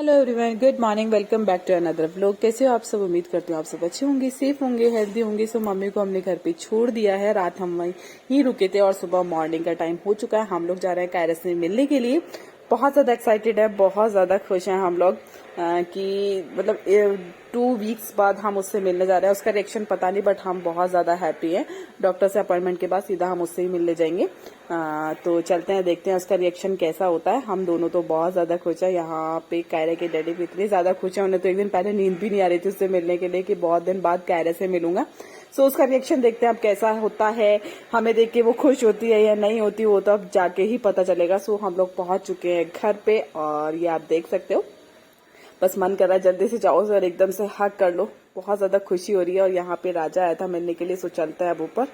Hello everyone, good morning, welcome back to another vlog. कैसे हो आप सब? उम्मीद करती हूँ आप सब अच्छे होंगे, सेफ होंगे, हेल्दी होंगे। सो मम्मी को हमने घर पे छोड़ दिया है, रात हम वहीं रुके थे और सुबह मॉर्निंग का टाइम हो चुका है। हम लोग जा रहे हैं कायरस में मिलने के लिए। बहुत ज्यादा एक्साइटेड है, बहुत ज्यादा खुश हैं हम लोग कि मतलब 2 वीक्स बाद हम उससे मिलने जा रहे हैं। उसका रिएक्शन पता नहीं, बट हम बहुत ज्यादा हैप्पी हैं। डॉक्टर से अपॉइंटमेंट के बाद सीधा हम उससे ही मिलने जाएंगे। तो चलते हैं, देखते हैं उसका रिएक्शन कैसा होता है। हम दोनों तो बहुत ज्यादा खुश है। यहाँ पे कायरा के डैडी भी इतने ज्यादा खुश है, उन्हें तो एक दिन पहले नींद भी नहीं आ रही थी उससे मिलने के लिए कि बहुत दिन बाद कायरा से मिलूंगा। सो उसका रिएक्शन देखते हैं अब कैसा होता है। हमें देख के वो खुश होती है या नहीं होती, वो तो अब जाके ही पता चलेगा। सो हम लोग पहुंच चुके हैं घर पे और ये आप देख सकते हो। बस मन कर रहा है जल्दी से जाओ सर, एकदम से हग कर लो। बहुत ज्यादा खुशी हो रही है। और यहाँ पे राजा आया था मिलने के लिए। सो चलता है अब ऊपर।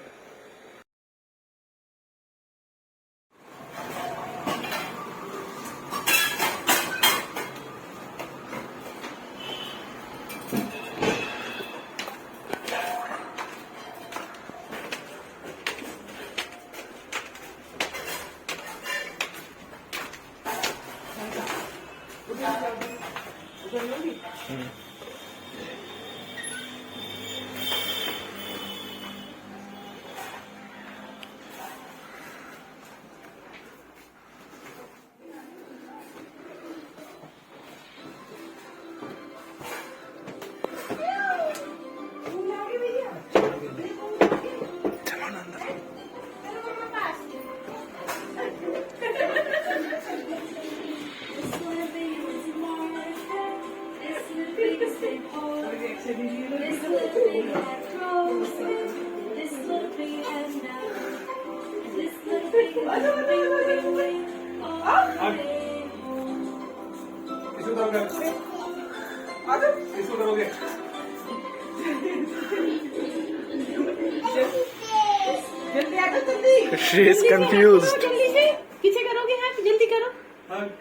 She is confused. जल्दी से पीछे करोगे हाथ, जल्दी करो।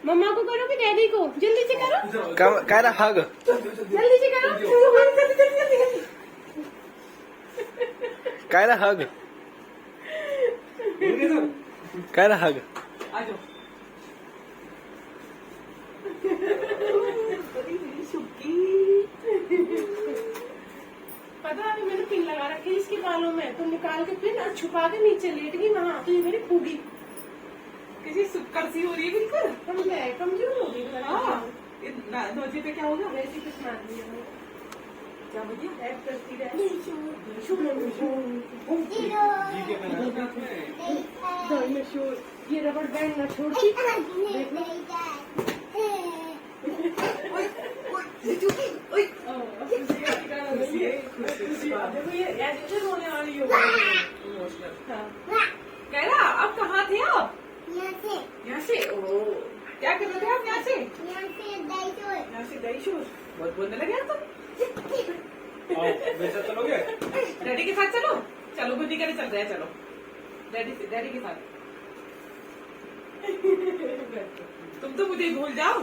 मम्मा को करो कि डैडी को? जल्दी से करो। Kaira, hug. जल्दी से करो। Kaira, hug. Kaira, hug. पता है मैंने पिन लगा रखी है इसके बालों में, तो निकाल के पिन और छुपा के नीचे लेट गई वहाँ। तो ये मेरी खूबी किसी सुक्कर सी हो रही है बिल्कुल। कमजोर हो गई। नोजी पे क्या होगा? वैसे कुछ मार दिया मैं। क्या बोलिए? ऐप करती रहे। ये रबड़ बैंड ना छोड़ती। रोने वाली हो। कहना अब कहाँ थे आप? यहाँ से। ओ, क्या कर रहे थे आप यहाँ से? यहाँ से दही शोर। बहुत बोलने लगे आप तो। चलोगे? डैडी के साथ चलो। चलो बुद्धि करे चल रहे हैं, चलो डैडी के साथ। तुम तो मुझे भूल जाओ।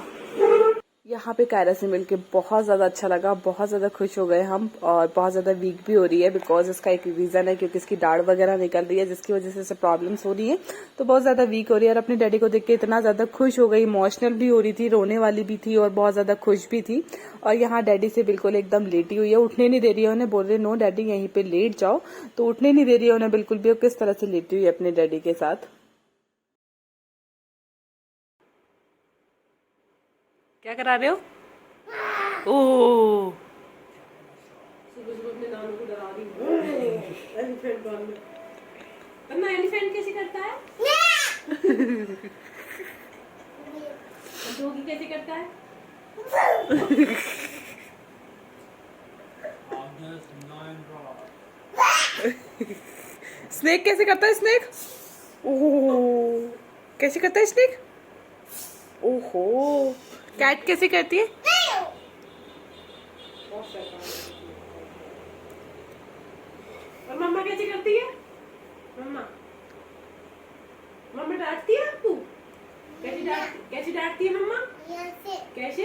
यहाँ पे कायरा से मिलके बहुत ज्यादा अच्छा लगा, बहुत ज्यादा खुश हो गए हम। और बहुत ज्यादा वीक भी हो रही है, बिकॉज इसका एक रीजन है क्योंकि इसकी दाढ़ वगैरह निकल रही है, जिसकी वजह से इसे प्रॉब्लम्स हो रही है। तो बहुत ज्यादा वीक हो रही है। और अपने डैडी को देख के इतना ज्यादा खुश हो गई, इमोशनल भी हो रही थी, रोने वाली भी थी और बहुत ज्यादा खुश भी थी। और यहाँ डैडी से बिल्कुल एकदम लेटी हुई है, उठने नहीं दे रही है। उन्हें बोल रहे नो डैडी यहीं पे लेट जाओ, तो उठने नहीं दे रही है उन्हें बिल्कुल भी। किस तरह से लेटी हुई है अपने डैडी के साथ। क्या करा रहे हो? ओह, सुबह अपने नानू को डरा रही हूँ। एलिफेंट बाल में। पन्ना एलिफेंट कैसे करता है? डॉगी कैसे करता है? स्नेक कैसे करता है? स्नेक ओह, कैसे करता है स्नेक? ओहो, कैट कैसे करती है? और मम्मा कैसे करती है? मम्मा डांटती है आपको? कैसे डांटती है मम्मा? कैसे? कैसे?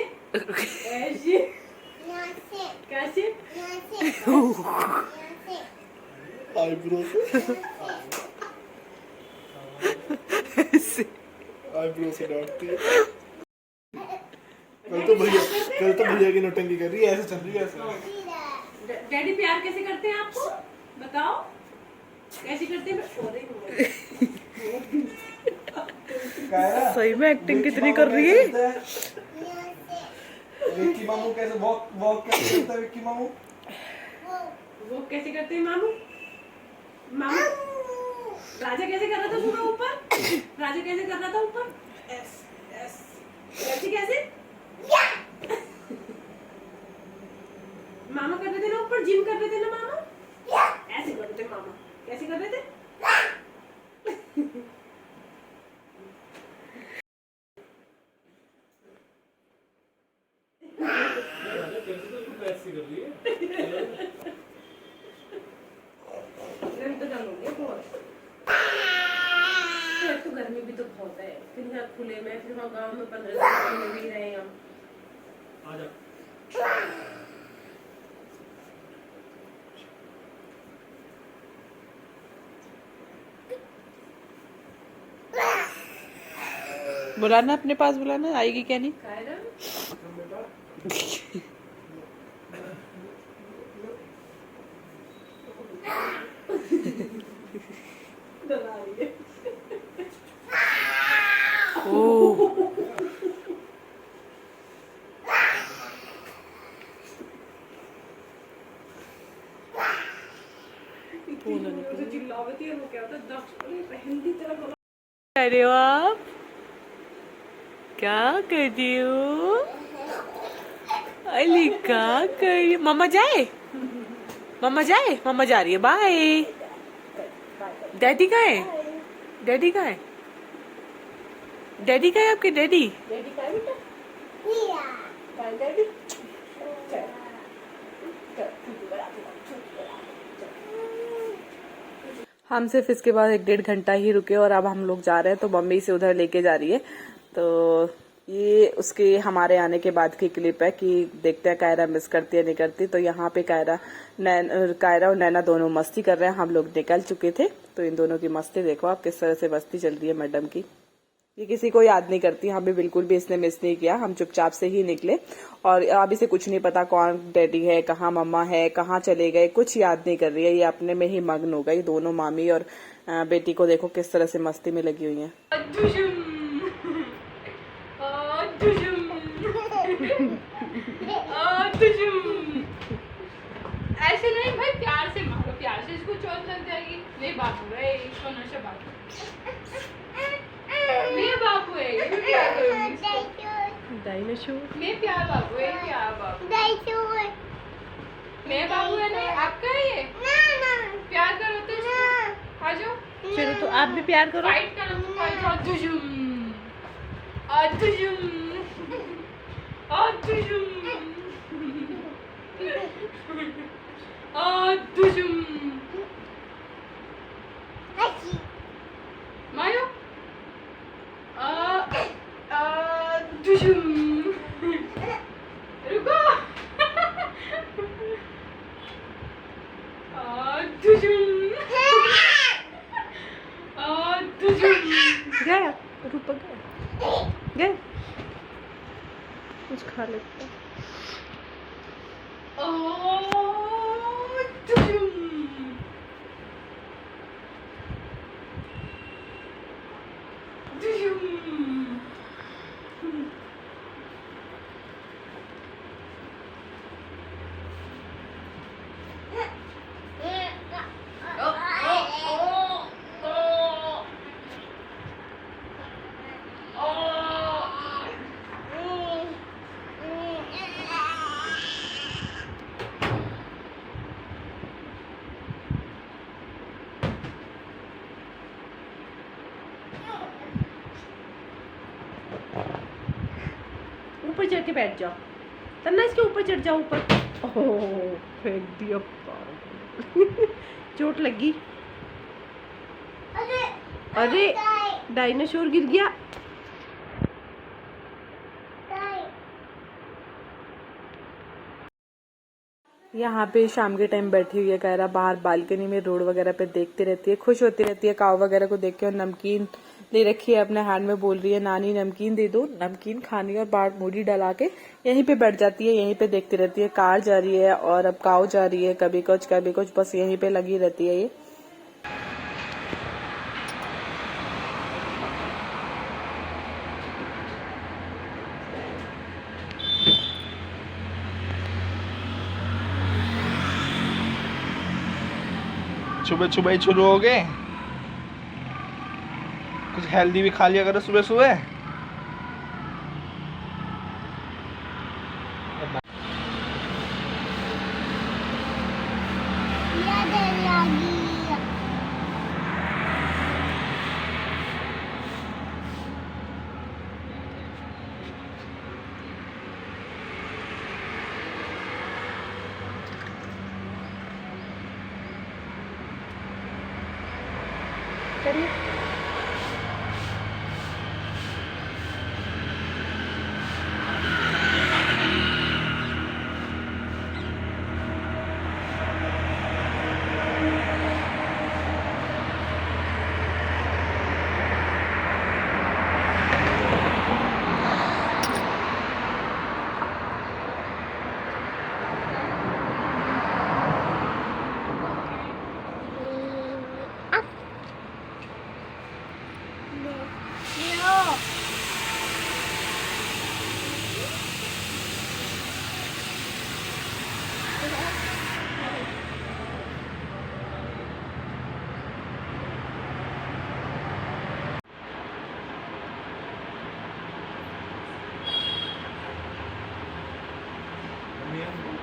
कैसे? आईब्रो से डांटती है। कल तो भैया की नौटंकी कर रही है, ऐसे चल रही है ऐसे। डैडी प्यार कैसे करते हैं आपको बताओ, कैसे करते हैं? सही में एक्टिंग कितनी कर रही है। विक्की मामू कैसे वॉक वॉक कैसे करता है विक्की मामू? वो कैसे करते हैं मामू? मामू राजा कैसे कर रहा था सुबह ऊपर? राजा कैसे कर रहा था ऊपर? एस एस ऐसे कैसे? मामा कर रहे थे ना ऊपर, जिम कर रहे थे ना मामा? ऐसे कर रहे थे मामा, कैसे कर रहे थे? तो गर्मी भी तो बहुत है, फिर यहाँ खुले में, फिर वहाँ गाँव में 15 दिन में भी रहे हम। बुलाना अपने पास, बुलाना, आएगी क्या नहीं? कायरा डरा रही है। ओह चिल्लावती है वो, क्या होता है दक्ष बहन की तरह बोला। कर रहे हो आप? क्या कर रही हो? अली क्या कर रही हो? मम्मा जाए, मम्मा जाए, मम्मा जा रही है, बाय। डैडी कहाँ है? डैडी कहाँ है? डैडी कहाँ है आपके? डैडी डैडी का है बेटा? का डैडी? चल चल हम सिर्फ इसके बाद 1-1.5 घंटा ही रुके और अब हम लोग जा रहे हैं, तो मम्मी से उधर लेके जा रही है। तो ये उसके हमारे आने के बाद की क्लिप है कि देखते हैं कायरा मिस करती है नहीं करती। तो यहाँ पे कायरा और नैना दोनों मस्ती कर रहे हैं, हम लोग निकल चुके थे। तो इन दोनों की मस्ती देखो आप, किस तरह से मस्ती चल रही है मैडम की। ये किसी को याद नहीं करती, हमें बिल्कुल भी इसने मिस नहीं किया, हम चुपचाप से ही निकले। और अब इसे कुछ नहीं पता कौन डैडी है, कहाँ मम्मा है, कहाँ चले गए, कुछ याद नहीं कर रही है। ये अपने में ही मग्न हो गई। दोनों मामी और बेटी को देखो किस तरह से मस्ती में लगी हुई है। ऐसे नहीं भाई, प्यार से मारो, प्यार से इसको चोट लग जाएगी। नहीं बाबू है इसको, नशा बाबू मैं बाबू है, ये भी प्यार करूंगी इसको। डायनासोर मैं प्यार बाबू है, प्यार बाबू मैं बाबू है ना आपका है ये। प्यार करो तो इसको, आ जाओ। चलो तो आप भी प्यार करो। फाइट करो तो फाइट। अदुजुम अदुजुम अदुजुम अदुजुम मायो अदुजुम रुको अदुजुम अदुजुम गया रुक गया, कुछ खा लेता। ऊपर चढ़ के बैठ जाओ, तन्ना इसके ऊपर चढ़ जाओ ऊपर। ओह फेंक दिया, चोट लगी। अरे डायनासोर गिर गया। यहाँ पे शाम के टाइम बैठी हुई है कायरा, बाहर बालकनी में रोड वगैरह पे देखती रहती है, खुश होती रहती है काव वगैरह को देख के और नमकीन ले रखी है अपने हैंड में, बोल रही है नानी नमकीन दे दो। नमकीन खानी और बाहर मूढ़ी डला के यहीं पे बैठ जाती है, यहीं पे देखती रहती है। कार जा रही है और अब काऊ जा रही है, कभी कुछ, बस यहीं पे लगी रहती है ये। सुबह सुबह ही शुरू हो गए। कुछ हेल्दी भी खा लिया करो सुबह सुबह।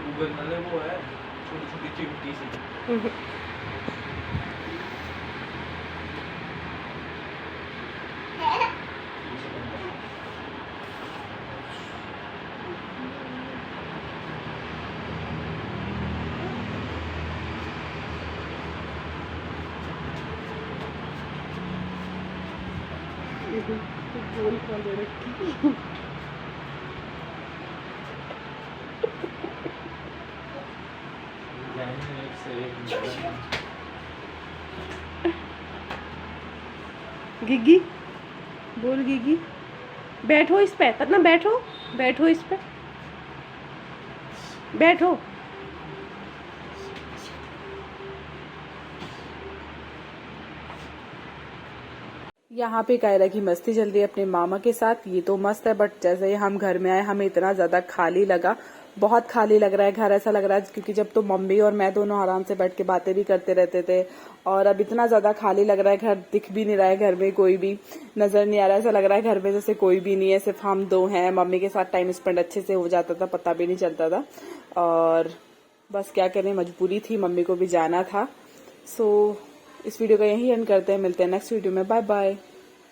गूगल मतलब वो है छोटी छोटी चिमटी सी। गोल कर दे रखी। गिग्गी बोल, गिग्गी बैठो इस पे, तन्ना बैठो, बैठो इस पे, बैठो। यहाँ पे कायरा की मस्ती चल रही है अपने मामा के साथ। ये तो मस्त है, बट जैसे ही हम घर में आए हमें इतना ज्यादा खाली लगा, बहुत खाली लग रहा है घर। ऐसा लग रहा है क्योंकि जब तो मम्मी और मैं दोनों आराम से बैठ के बातें भी करते रहते थे, और अब इतना ज्यादा खाली लग रहा है। घर दिख भी नहीं रहा है, घर में कोई भी नजर नहीं आ रहा है। ऐसा लग रहा है घर में जैसे कोई भी नहीं है, सिर्फ हम दो हैं। मम्मी के साथ टाइम स्पेंड अच्छे से हो जाता था, पता भी नहीं चलता था। और बस क्या करें, मजबूरी थी, मम्मी को भी जाना था। सो इस वीडियो का यही एंड करते हैं, मिलते हैं नेक्स्ट वीडियो में। Bye bye.